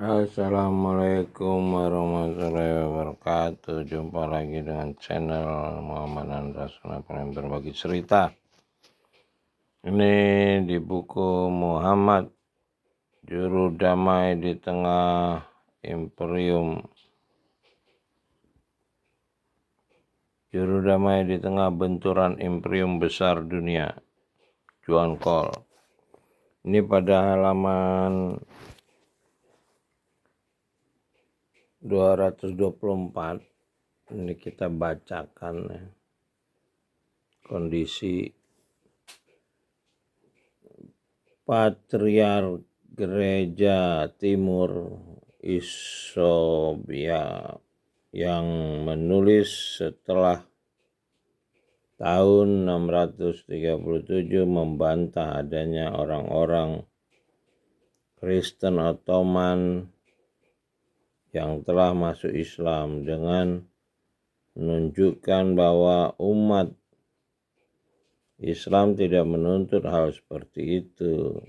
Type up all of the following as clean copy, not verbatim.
Assalamualaikum warahmatullahi wabarakatuh. Jumpa lagi dengan channel Muhammad Andras yang berbagi cerita. Ini di buku Muhammad, Juru Damai di Tengah Imperium. Juru Damai di Tengah Benturan Imperium Besar Dunia, Juan Cole. Ini pada halaman 224. Ini kita bacakan kondisi Patriark Gereja Timur Isobia yang menulis setelah tahun 637 membantah adanya orang-orang Kristen Ottoman yang telah masuk Islam dengan menunjukkan bahwa umat Islam tidak menuntut hal seperti itu.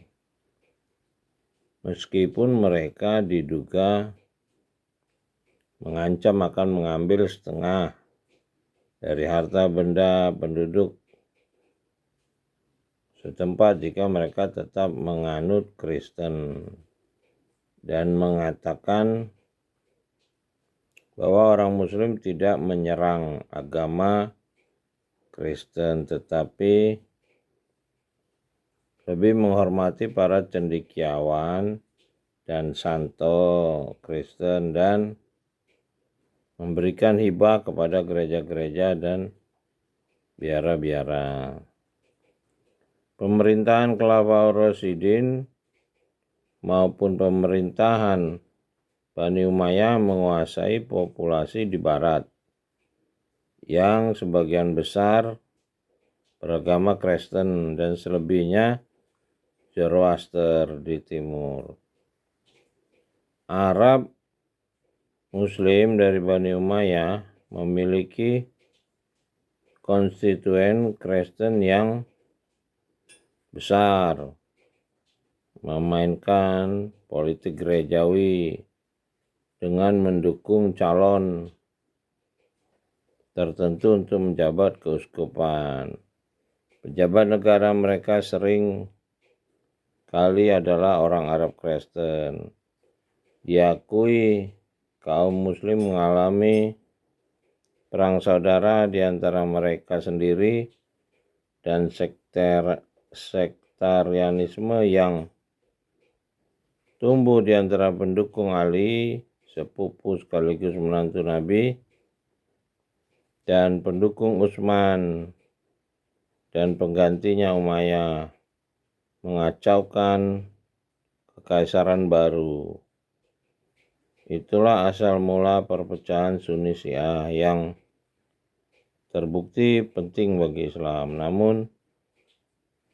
Meskipun mereka diduga mengancam akan mengambil setengah dari harta benda penduduk setempat jika mereka tetap menganut Kristen, dan mengatakan bahwa orang Muslim tidak menyerang agama Kristen tetapi lebih menghormati para cendekiawan dan santo Kristen dan memberikan hibah kepada gereja-gereja dan biara-biara. Pemerintahan Khulafaur Rasyidin maupun pemerintahan Bani Umayyah menguasai populasi di barat yang sebagian besar beragama Kristen dan selebihnya Zoroaster di timur. Arab Muslim dari Bani Umayyah memiliki konstituen Kristen yang besar, memainkan politik gerejawi dengan mendukung calon tertentu untuk menjabat keuskupan. Pejabat negara mereka sering kali adalah orang Arab Kristen. Diakui kaum Muslim mengalami perang saudara di antara mereka sendiri dan sektarianisme yang tumbuh di antara pendukung Ali, sepupu sekaligus menantu Nabi, dan pendukung Utsman dan penggantinya Umayyah, mengacaukan kekaisaran baru. Itulah asal mula perpecahan Sunni Syiah yang terbukti penting bagi Islam. Namun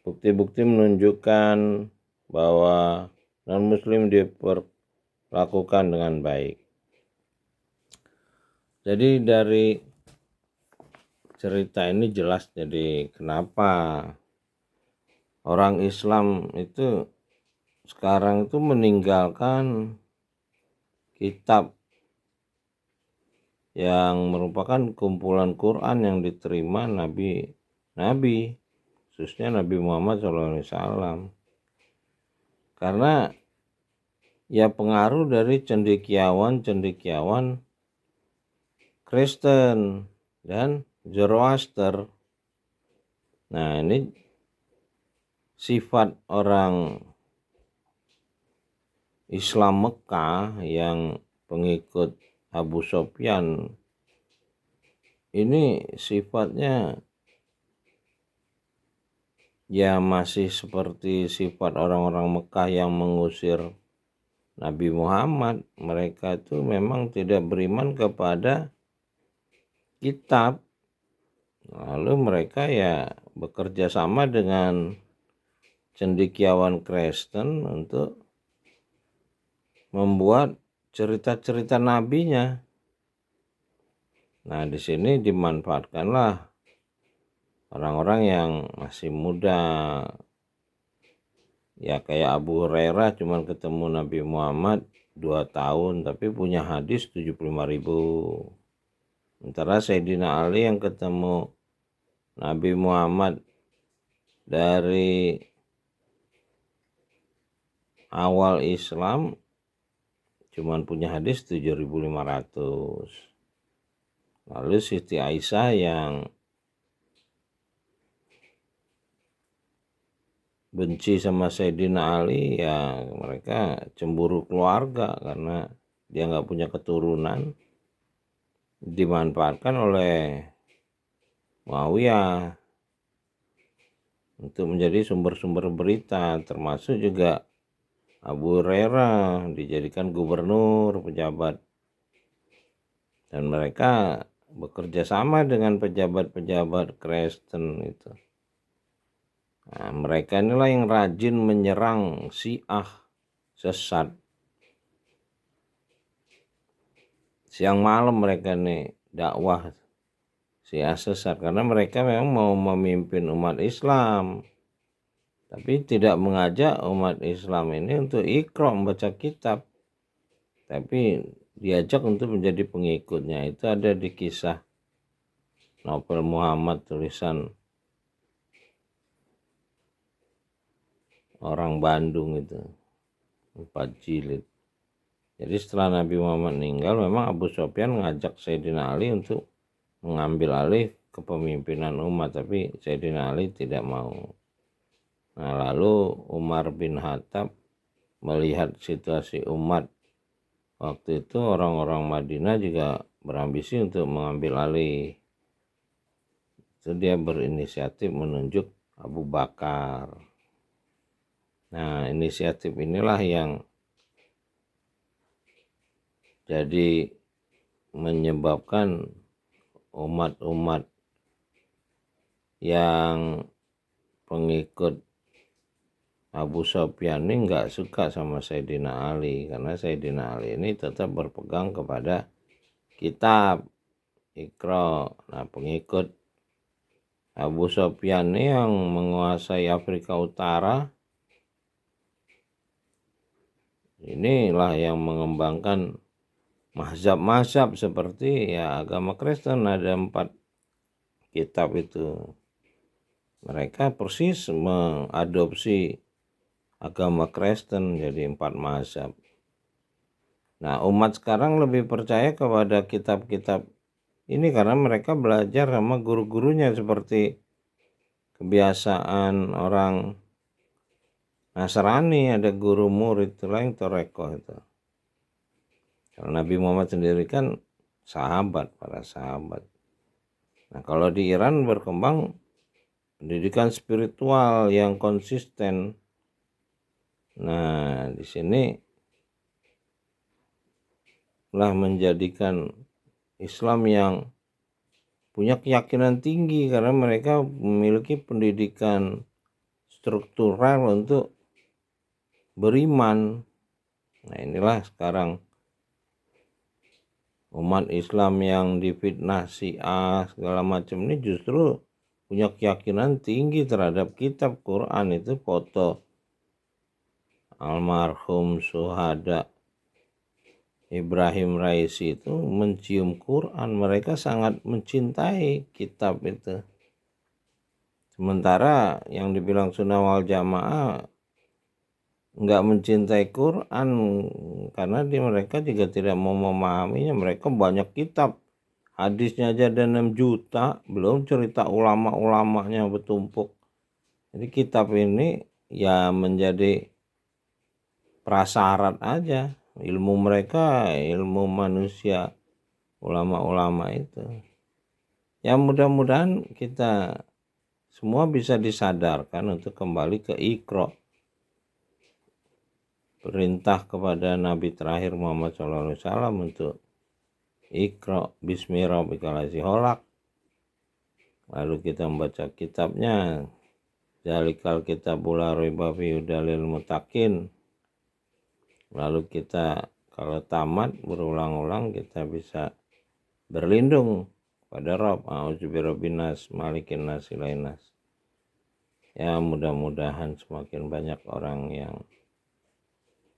bukti-bukti menunjukkan bahwa non-Muslim diperlakukan dengan baik. Jadi dari cerita ini jelas jadi kenapa orang Islam itu sekarang itu meninggalkan kitab yang merupakan kumpulan Quran yang diterima Nabi, khususnya Nabi Muhammad SAW. Karena ya pengaruh dari cendekiawan Kristen dan Zoroaster. Nah, ini sifat orang Islam Mekah yang pengikut Abu Sufyan ini sifatnya ya masih seperti sifat orang-orang Mekah yang mengusir Nabi Muhammad. Mereka itu memang tidak beriman kepada kitab, lalu mereka ya bekerja sama dengan cendekiawan Kristen untuk membuat cerita-cerita nabinya. Nah, di sini dimanfaatkanlah orang-orang yang masih muda, ya kayak Abu Hurairah cuman ketemu Nabi Muhammad 2 tahun tapi punya hadis 75.000. Sementara Sayyidina Ali yang ketemu Nabi Muhammad dari awal Islam cuman punya hadis 7.500. Lalu Siti Aisyah yang benci sama Sayyidina Ali, ya mereka cemburu keluarga karena dia nggak punya keturunan, dimanfaatkan oleh Muawiyah untuk menjadi sumber-sumber berita, termasuk juga Abu Hurairah dijadikan gubernur pejabat, dan mereka bekerja sama dengan pejabat-pejabat Kristen itu. Nah, mereka inilah yang rajin menyerang Syiah sesat. Siang malam mereka nih dakwah Syiah sesat karena mereka memang mau memimpin umat Islam, tapi tidak mengajak umat Islam ini untuk iqra, membaca kitab, tapi diajak untuk menjadi pengikutnya. Itu ada di kisah novel Muhammad tulisan orang Bandung itu, 4 jilid. Jadi setelah Nabi Muhammad meninggal, memang Abu Sufyan mengajak Sayyidina Ali untuk mengambil alih kepemimpinan umat, tapi Sayyidina Ali tidak mau. Nah, lalu Umar bin Khattab melihat situasi umat waktu itu, orang-orang Madinah juga berambisi untuk mengambil alih. Itu dia berinisiatif menunjuk Abu Bakar. Nah, inisiatif inilah yang jadi menyebabkan umat-umat yang pengikut Abu Sufyan ini nggak suka sama Sayyidina Ali, karena Sayyidina Ali ini tetap berpegang kepada kitab Iqra. Nah, pengikut Abu Sufyan ini yang menguasai Afrika Utara, inilah yang mengembangkan mazhab-mazhab seperti ya agama Kristen. Ada 4 kitab itu. Mereka persis mengadopsi agama Kristen jadi 4 mazhab. Nah, umat sekarang lebih percaya kepada kitab-kitab ini karena mereka belajar sama guru-gurunya, seperti kebiasaan orang Nasrani, ada guru murid itu yang toreko itu. Kalau Nabi Muhammad sendiri kan sahabat, para sahabat. Nah, kalau di Iran berkembang pendidikan spiritual yang konsisten. Nah, di sini lah menjadikan Islam yang punya keyakinan tinggi karena mereka memiliki pendidikan struktural untuk beriman. Nah, inilah sekarang umat Islam yang difitnah Syiah segala macam ini justru punya keyakinan tinggi terhadap kitab Quran. Itu foto almarhum syuhada Ibrahim Raisi itu mencium Quran. Mereka sangat mencintai kitab itu. Sementara yang dibilang sunnah wal jamaah nggak mencintai Quran karena mereka juga tidak mau memahaminya. Mereka banyak kitab, hadisnya aja ada 6 juta, belum cerita ulama-ulamanya bertumpuk. Jadi kitab ini ya menjadi prasyarat aja. Ilmu mereka, ilmu manusia, ulama-ulama itu. Ya mudah-mudahan kita semua bisa disadarkan untuk kembali ke Iqra. Perintah kepada Nabi terakhir Muhammad SAW untuk Iqra bismi rabbikal ladzi khalaq. Lalu kita membaca kitabnya, Zalikal kitabul la raiba fihi hudal lil muttaqin. Lalu kita kalau tamat berulang-ulang kita bisa berlindung pada Rabb. A'udzubirabbinas malikin nas ilainas. Ya mudah-mudahan semakin banyak orang yang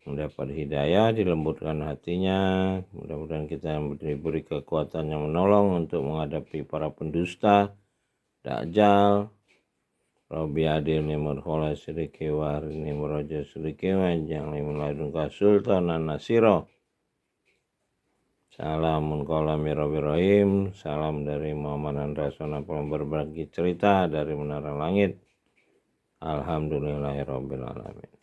mendapat hidayah, dilembutkan hatinya. Mudah-mudahan kita diberi kekuatan yang menolong untuk menghadapi para pendusta, Dajjal. Rabbi adilni murkhola siriki wa harini muraja siriki wa jangli miladunka sultanan nasiro. Salamun qala mirabirahim. Salam dari Muhammad Andrasona, berbagi cerita dari Menara Langit. Alhamdulillahirrabbilalamin.